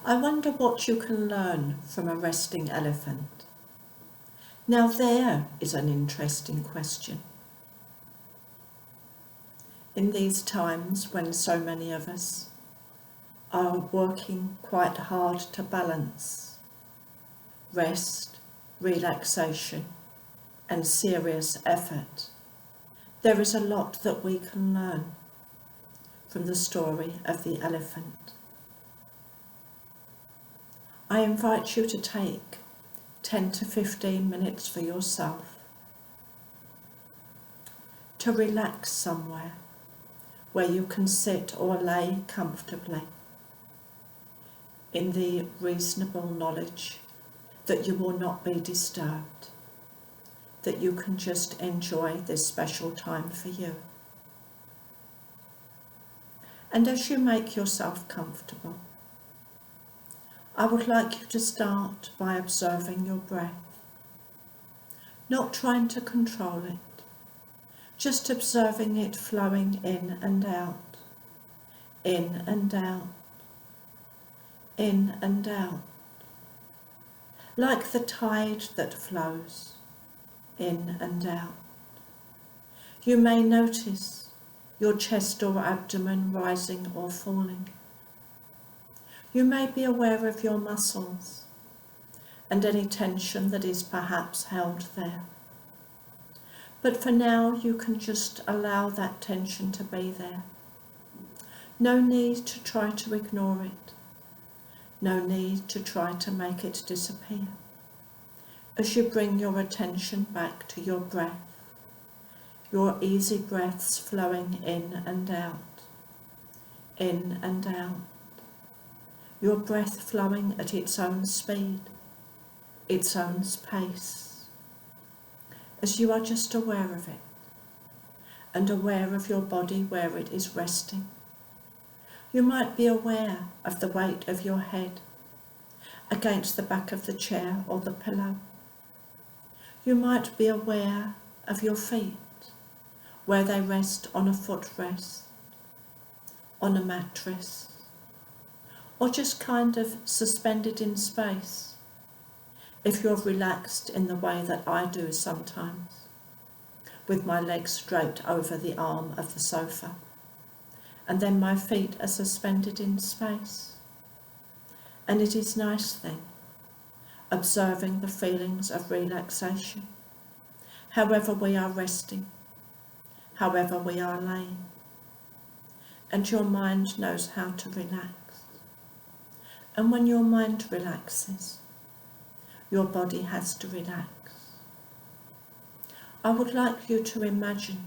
I wonder what you can learn from a resting elephant. Now there is an interesting question. In these times when so many of us are working quite hard to balance rest, relaxation, and serious effort, there is a lot that we can learn from the story of the elephant. I invite you to take 10 to 15 minutes for yourself to relax somewhere where you can sit or lay comfortably in the reasonable knowledge that you will not be disturbed, that you can just enjoy this special time for you. And as you make yourself comfortable, I would like you to start by observing your breath, not trying to control it, just observing it flowing in and out, in and out, in and out, like the tide that flows in and out. You may notice your chest or abdomen rising or falling. You may be aware of your muscles and any tension that is perhaps held there. But for now, you can just allow that tension to be there. No need to try to ignore it. No need to try to make it disappear. As you bring your attention back to your breath, your easy breaths flowing in and out, in and out. Your breath flowing at its own speed, its own pace, as you are just aware of it, and aware of your body where it is resting. You might be aware of the weight of your head against the back of the chair or the pillow. You might be aware of your feet, where they rest on a footrest, on a mattress, or just kind of suspended in space, if you're relaxed in the way that I do sometimes, with my legs straight over the arm of the sofa, and then my feet are suspended in space. And it is nice then, observing the feelings of relaxation, however we are resting, however we are laying, and your mind knows how to relax. And when your mind relaxes, your body has to relax. I would like you to imagine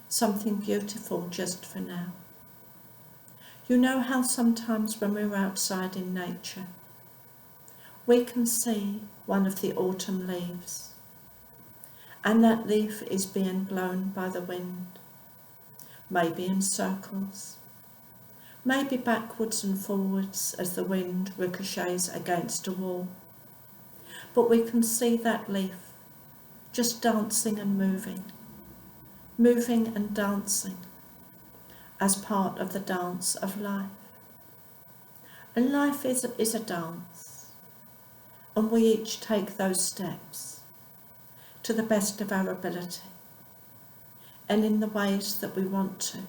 something beautiful just for now. You know how sometimes when we're outside in nature, we can see one of the autumn leaves, and that leaf is being blown by the wind, maybe in circles, maybe backwards and forwards as the wind ricochets against a wall. But we can see that leaf just dancing and moving and dancing as part of the dance of life. And life is a dance, and we each take those steps to the best of our ability and in the ways that we want to.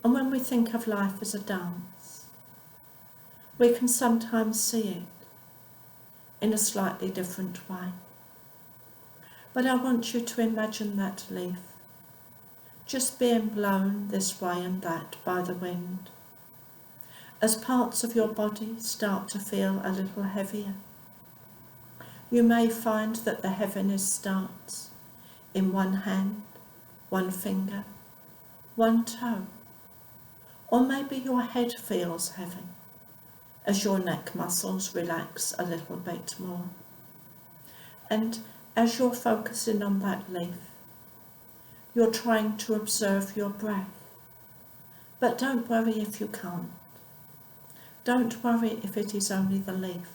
And when we think of life as a dance, we can sometimes see it in a slightly different way. But I want you to imagine that leaf just being blown this way and that by the wind, as parts of your body start to feel a little heavier. You may find that the heaviness starts in one hand, one finger, one toe, or maybe your head feels heavy as your neck muscles relax a little bit more. And as you're focusing on that leaf, you're trying to observe your breath. But don't worry if you can't. Don't worry if it is only the leaf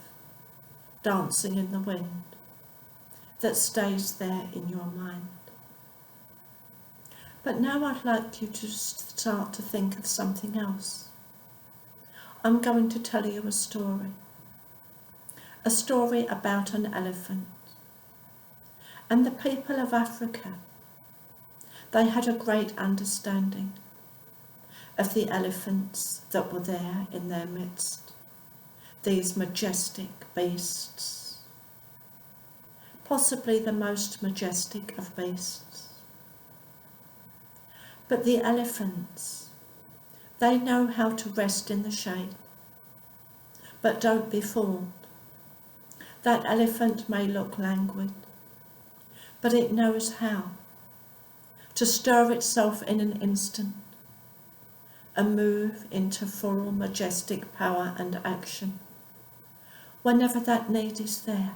dancing in the wind that stays there in your mind. But now I'd like you to start to think of something else. I'm going to tell you a story about an elephant. And the people of Africa, they had a great understanding of the elephants that were there in their midst, these majestic beasts, possibly the most majestic of beasts. But the elephants, they know how to rest in the shade. But don't be fooled. That elephant may look languid, but it knows how to stir itself in an instant and move into full majestic power and action whenever that need is there.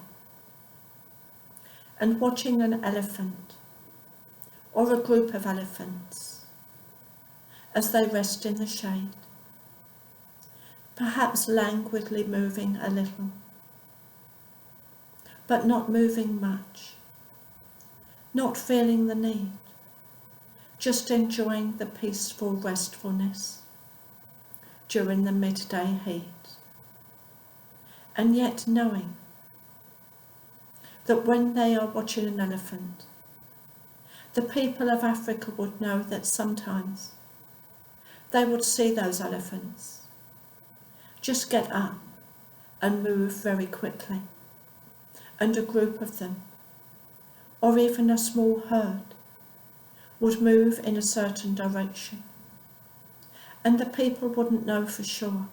And watching an elephant or a group of elephants as they rest in the shade, perhaps languidly moving a little, but not moving much, not feeling the need, just enjoying the peaceful restfulness during the midday heat, and yet knowing that when they are watching an elephant, the people of Africa would know that sometimes they would see those elephants just get up and move very quickly, and a group of them, or even a small herd, would move in a certain direction, and the people wouldn't know for sure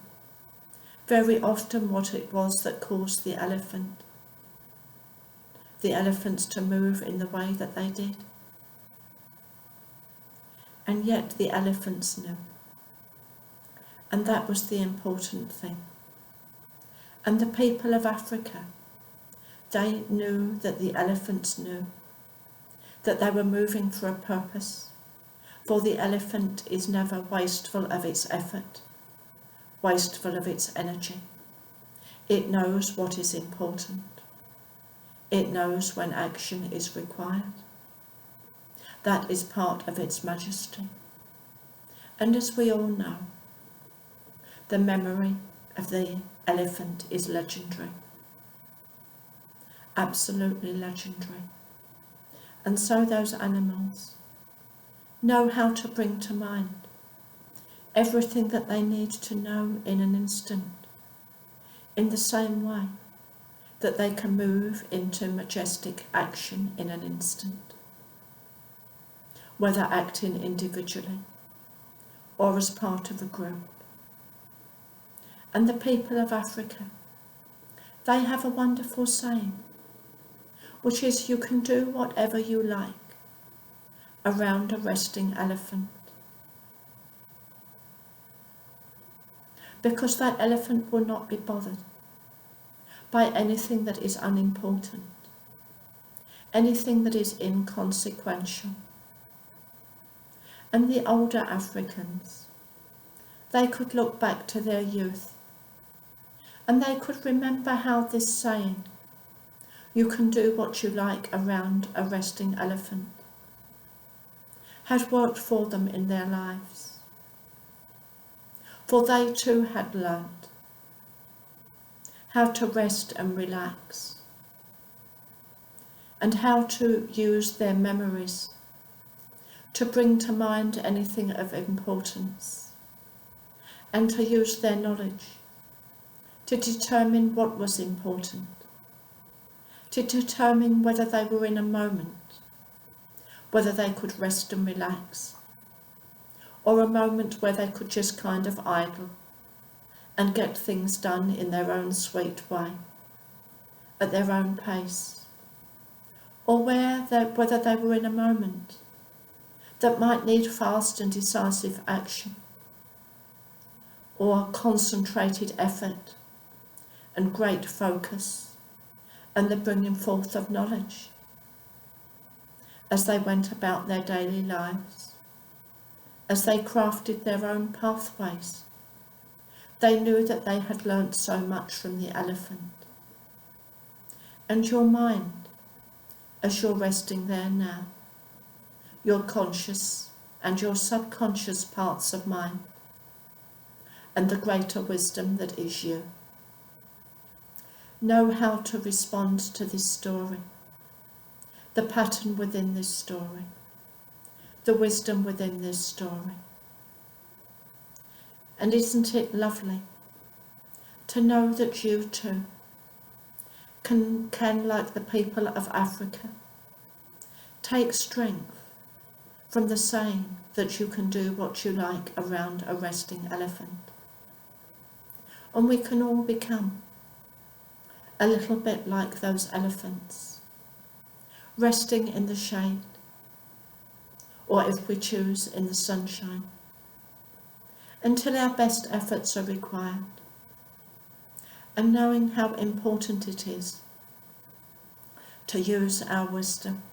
very often what it was that caused the elephants to move in the way that they did. And yet the elephants knew, and that was the important thing. And the people of Africa, they knew that the elephants knew that they were moving for a purpose, for the elephant is never wasteful of its effort, wasteful of its energy. It knows what is important. It knows when action is required. That is part of its majesty. And as we all know, the memory of the elephant is legendary. Absolutely legendary. And so those animals know how to bring to mind everything that they need to know in an instant, in the same way that they can move into majestic action in an instant, whether acting individually or as part of a group. And the people of Africa, they have a wonderful saying, which is, you can do whatever you like around a resting elephant, because that elephant will not be bothered by anything that is unimportant, anything that is inconsequential. And the older Africans, they could look back to their youth, and they could remember how this saying, you can do what you like around a resting elephant, had worked for them in their lives. For they too had learned how to rest and relax, and how to use their memories to bring to mind anything of importance, and to use their knowledge to determine what was important, to determine whether they were in a moment, whether they could rest and relax, or a moment where they could just kind of idle and get things done in their own sweet way, at their own pace, or whether they were in a moment that might need fast and decisive action, or concentrated effort and great focus and the bringing forth of knowledge as they went about their daily lives, as they crafted their own pathways. They knew that they had learnt so much from the elephant. And your mind, as you're resting there now, your conscious and your subconscious parts of mind, and the greater wisdom that is you. Know how to respond to this story, the pattern within this story, the wisdom within this story. And isn't it lovely to know that you too can, like the people of Africa, take strength from the saying that you can do what you like around a resting elephant. And we can all become a little bit like those elephants, resting in the shade, or if we choose, in the sunshine, until our best efforts are required, and knowing how important it is to use our wisdom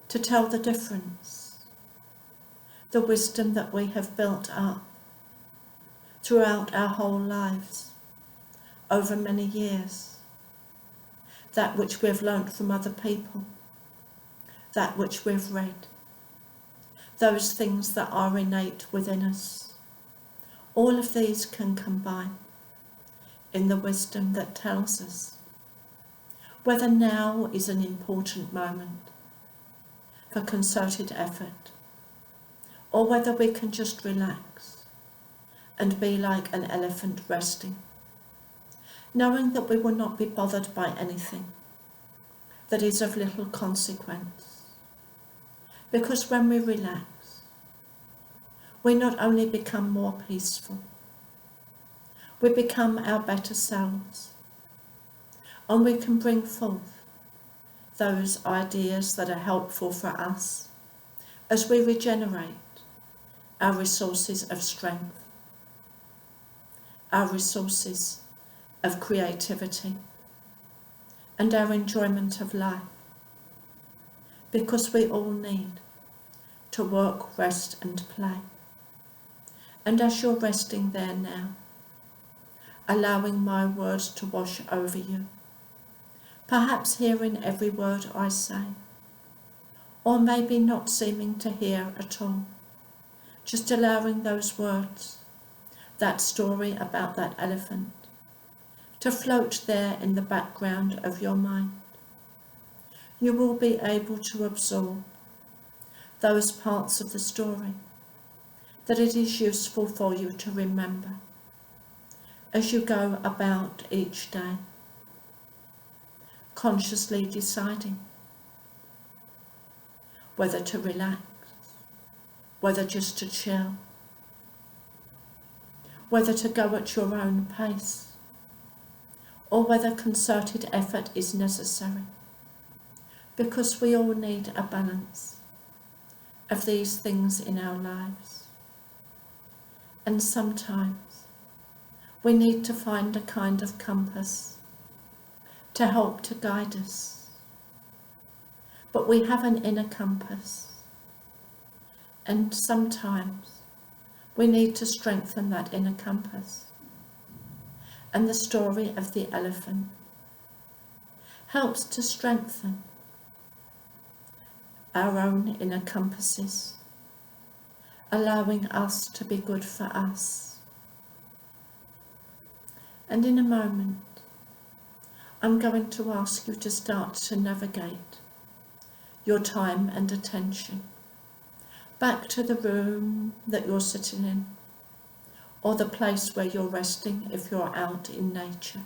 to tell the difference, the wisdom that we have built up throughout our whole lives, over many years, that which we've learnt from other people, that which we've read, those things that are innate within us. All of these can combine in the wisdom that tells us whether now is an important moment for concerted effort, or whether we can just relax and be like an elephant resting, knowing that we will not be bothered by anything that is of little consequence. Because when we relax, we not only become more peaceful, we become our better selves, and we can bring forth those ideas that are helpful for us as we regenerate our resources of strength, our resources of creativity, and our enjoyment of life, because we all need to work, rest and play. And as you're resting there now, allowing my words to wash over you, perhaps hearing every word I say, or maybe not seeming to hear at all, just allowing those words, that story about that elephant, to float there in the background of your mind. You will be able to absorb those parts of the story that it is useful for you to remember as you go about each day, consciously deciding whether to relax, whether just to chill, whether to go at your own pace, or whether concerted effort is necessary, because we all need a balance of these things in our lives. And sometimes we need to find a kind of compass to help to guide us. But we have an inner compass, and sometimes we need to strengthen that inner compass. And the story of the elephant helps to strengthen our own inner compasses, allowing us to be good for us. And in a moment, I'm going to ask you to start to navigate your time and attention back to the room that you're sitting in, or the place where you're resting if you're out in nature.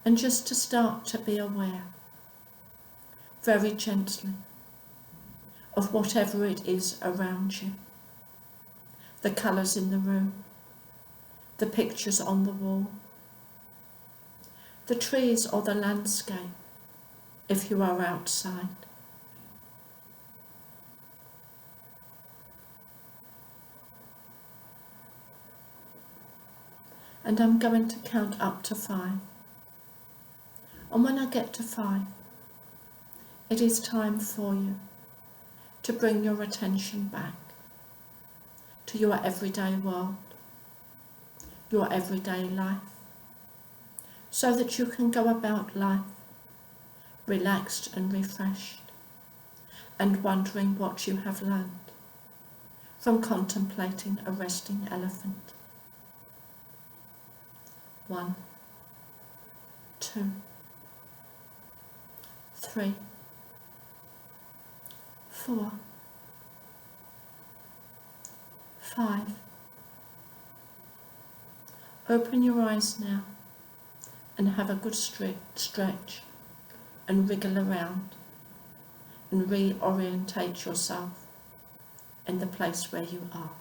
And just to start to be aware, very gently, of whatever it is around you. The colours in the room, the pictures on the wall, the trees or the landscape if you are outside. And I'm going to count up to 5. And when I get to 5, it is time for you to bring your attention back to your everyday world, your everyday life, so that you can go about life relaxed and refreshed, and wondering what you have learned from contemplating a resting elephant. 1, 2, 3, 4, 5. Open your eyes now and have a good stretch and wriggle around and reorientate yourself in the place where you are.